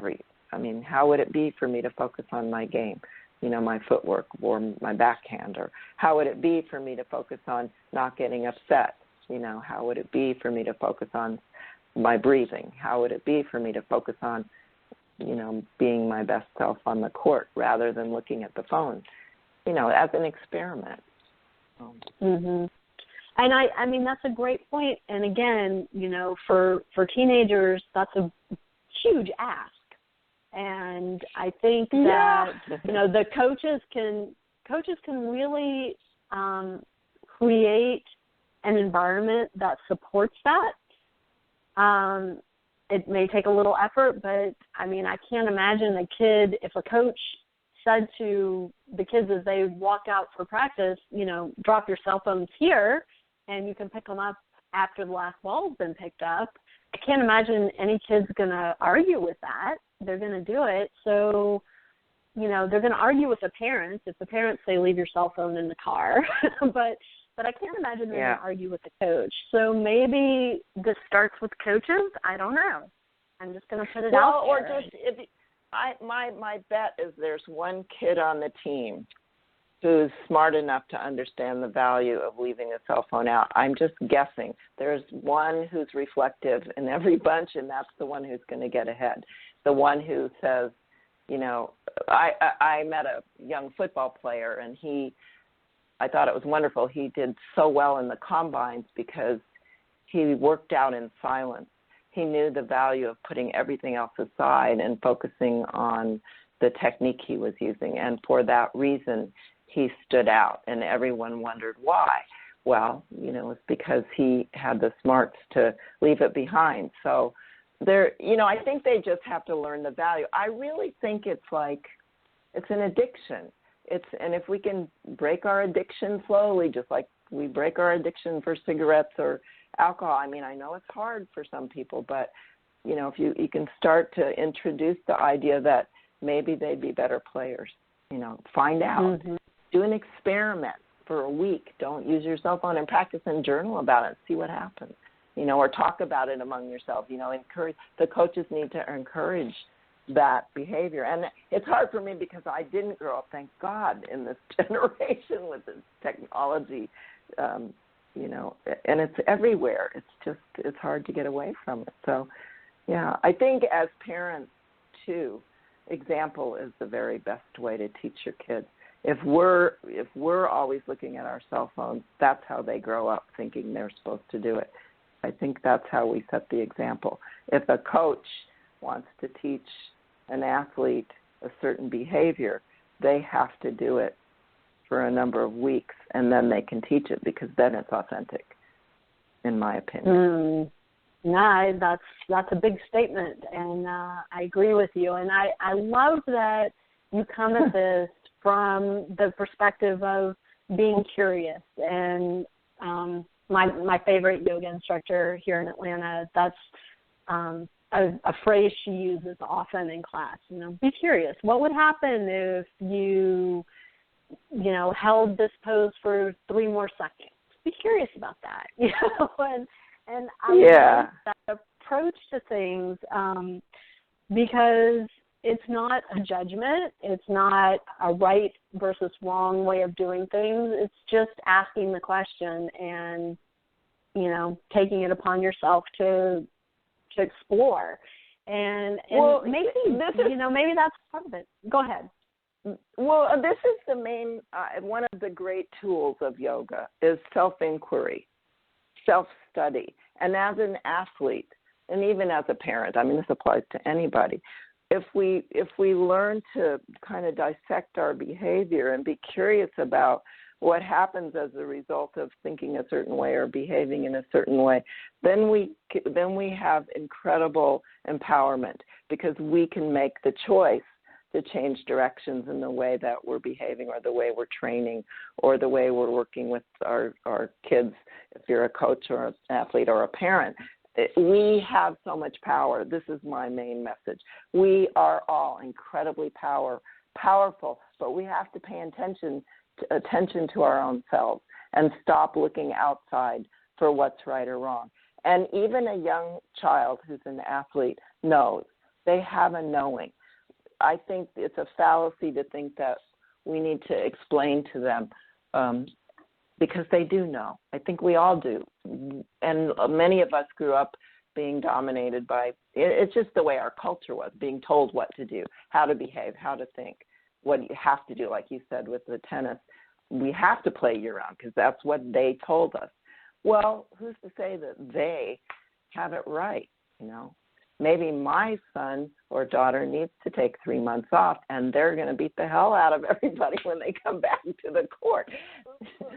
how would it be for me to focus on my game, my footwork or my backhand, or how would it be for me to focus on not getting upset? How would it be for me to focus on my breathing? How would it be for me to focus on, being my best self on the court rather than looking at the phone, as an experiment? Mhm. And I mean, that's a great point. And again, for teenagers, that's a huge ask. And I think that, the coaches can really create an environment that supports that. It may take a little effort, but I mean, I can't imagine a kid, if a coach said to the kids as they walk out for practice, drop your cell phones here and you can pick them up after the last ball's been picked up. I can't imagine any kid's going to argue with that. They're going to do it. So, they're going to argue with the parents if the parents say leave your cell phone in the car. But I can't imagine they're going to argue with the coach. So maybe this starts with coaches. I don't know. I'm just going to put it out there. Or just my bet is there's one kid on the team who's smart enough to understand the value of leaving a cell phone out. I'm just guessing. There's one who's reflective in every bunch, and that's the one who's going to get ahead. The one who says, I met a young football player, and I thought it was wonderful. He did so well in the combines because he worked out in silence. He knew the value of putting everything else aside and focusing on the technique he was using. And for that reason, he stood out, and everyone wondered why. Well, it's because he had the smarts to leave it behind. So I think they just have to learn the value. I really think it's an addiction. And if we can break our addiction slowly, just like we break our addiction for cigarettes or alcohol. I mean, I know it's hard for some people, but, if you can start to introduce the idea that maybe they'd be better players, find out. Mm-hmm. Do an experiment for a week. Don't use your cell phone and practice and journal about it. See what happens, or talk about it among yourself. Encourage. The coaches need to encourage that behavior. And it's hard for me because I didn't grow up, thank God, in this generation with this technology, and it's everywhere. It's hard to get away from it. So, yeah, I think as parents, too, example is the very best way to teach your kids. If we're always looking at our cell phones, that's how they grow up, thinking they're supposed to do it. I think that's how we set the example. If a coach wants to teach an athlete a certain behavior, they have to do it for a number of weeks, and then they can teach it, because then it's authentic, in my opinion. That's a big statement, and I agree with you. And I love that you come at this from the perspective of being curious. And my favorite yoga instructor here in Atlanta, that's a phrase she uses often in class, be curious. What would happen if you held this pose for 3 more seconds? Be curious about that, and I like that approach to things, because it's not a judgment. It's not a right versus wrong way of doing things. It's just asking the question and, taking it upon yourself to explore. And maybe that's part of it. Go ahead. Well, this is the main, one of the great tools of yoga is self-inquiry, self-study. And as an athlete, and even as a parent, I mean, this applies to anybody, if we learn to kind of dissect our behavior and be curious about what happens as a result of thinking a certain way or behaving in a certain way, then we have incredible empowerment, because we can make the choice to change directions in the way that we're behaving, or the way we're training, or the way we're working with our kids. If you're a coach or an athlete or a parent, we have so much power. This is my main message. We are all incredibly powerful, but we have to pay attention to our own selves and stop looking outside for what's right or wrong. And even a young child who's an athlete knows. They have a knowing. I think it's a fallacy to think that we need to explain to them, because they do know. I think we all do. And many of us grew up being dominated by, it's just the way our culture was, being told what to do, how to behave, how to think, what you have to do. Like you said with the tennis, we have to play year-round because that's what they told us. Well, who's to say that they have it right, you know? Maybe my son or daughter needs to take 3 months off, and they're going to beat the hell out of everybody when they come back to the court.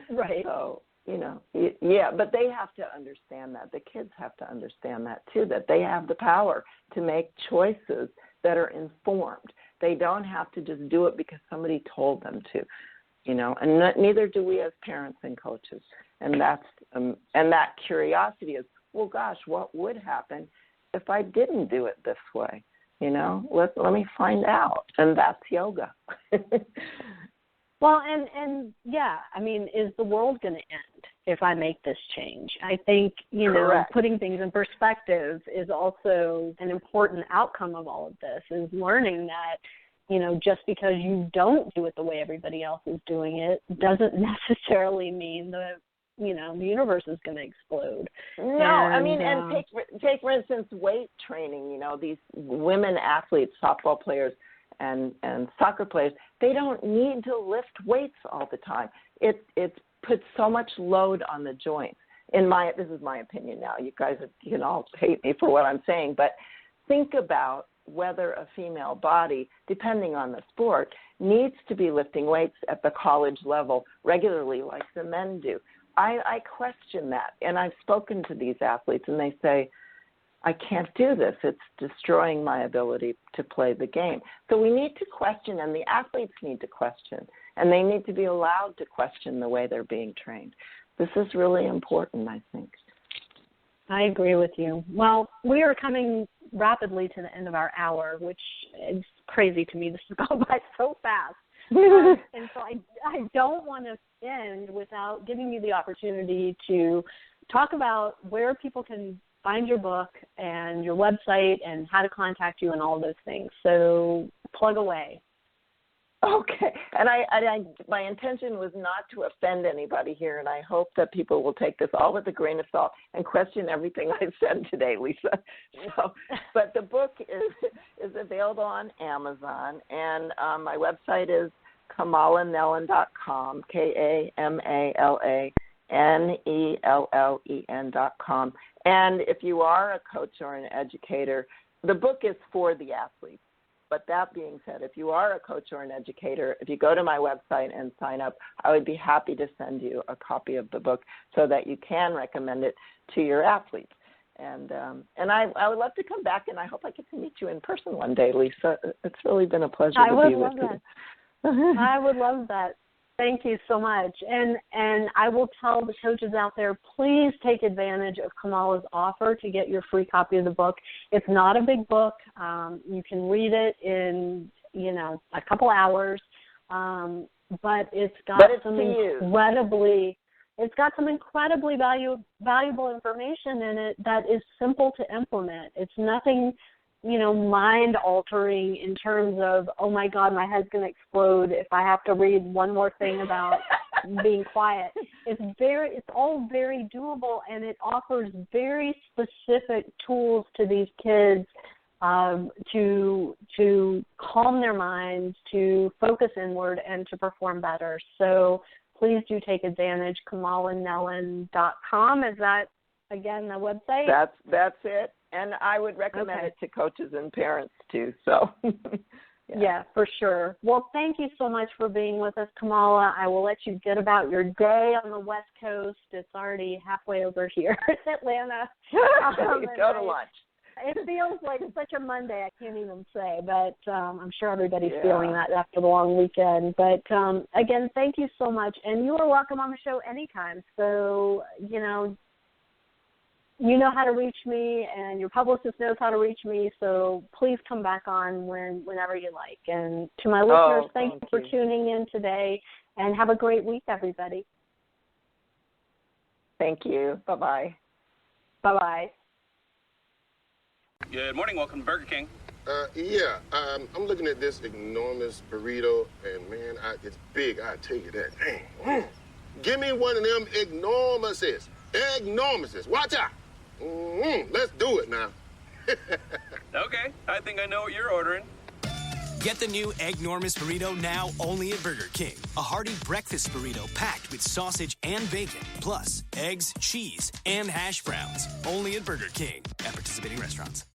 Right. So, you know, yeah, but they have to understand that. The kids have to understand that, too, that they have the power to make choices that are informed. They don't have to just do it because somebody told them to, you know, and neither do we as parents and coaches. And that's and that curiosity is, well, gosh, what would happen if I didn't do it this way? You know, let me find out. And that's yoga. Well, and yeah, I mean, is the world going to end if I make this change? I think, you know, Correct. Putting things in perspective is also an important outcome of all of this, is learning that, you know, just because you don't do it the way everybody else is doing it doesn't necessarily mean that, you know, the universe is going to explode. No, I mean, and take for instance, weight training. You know, these women athletes, softball players and soccer players, they don't need to lift weights all the time. It puts so much load on the joints. This is my opinion now. You guys can all hate me for what I'm saying, but think about whether a female body, depending on the sport, needs to be lifting weights at the college level regularly like the men do. I question that, and I've spoken to these athletes, and they say, I can't do this. It's destroying my ability to play the game. So we need to question, and the athletes need to question, and they need to be allowed to question the way they're being trained. This is really important, I think. I agree with you. Well, we are coming rapidly to the end of our hour, which is crazy to me. This has gone by so fast. And so I don't want to end without giving you the opportunity to talk about where people can find your book and your website and how to contact you and all of those things. So plug away. Okay. And I my intention was not to offend anybody here, and I hope that people will take this all with a grain of salt and question everything I said today, Lisa. So, but the book is available on Amazon, and my website is KamalaNellen.com, KAMALANELLEN.com. And if you are a coach or an educator, the book is for the athletes. But that being said, if you are a coach or an educator, if you go to my website and sign up, I would be happy to send you a copy of the book so that you can recommend it to your athletes. And I would love to come back, and I hope I get to meet you in person one day, Lisa. It's really been a pleasure to be with you. I would love that. Thank you so much. And I will tell the coaches out there, please take advantage of Kamala's offer to get your free copy of the book. It's not a big book. You can read it in, you know, a couple hours. But it's got some incredibly valuable information in it that is simple to implement. It's nothing, you know, mind-altering in terms of, oh, my God, my head's going to explode if I have to read one more thing about being quiet. It's all very doable, and it offers very specific tools to these kids to calm their minds, to focus inward, and to perform better. So please do take advantage. KamalaNellen.com. Is that, again, the website? That's it. And I would recommend it to coaches and parents too. So, yeah, for sure. Well, thank you so much for being with us, Kamala. I will let you get about your day on the West Coast. It's already halfway over here in Atlanta. Go to lunch. It feels like such a Monday, I can't even say, but I'm sure everybody's feeling that after the long weekend. But, again, thank you so much. And you are welcome on the show anytime. So, you know how to reach me, and your publicist knows how to reach me, so please come back on whenever you like. And to my listeners, thank you for tuning in today, and have a great week, everybody. Thank you. Bye-bye. Bye-bye. Good morning. Welcome to Burger King. I'm looking at this enormous burrito, and, man, it's big. I tell you that. Dang. Give me one of them enormouses. Enormouses. Watch out. Let's do it now. Okay, I think I know what you're ordering. Get the new Eggnormous Burrito now only at Burger King. A hearty breakfast burrito packed with sausage and bacon, plus eggs, cheese, and hash browns. Only at Burger King at participating restaurants.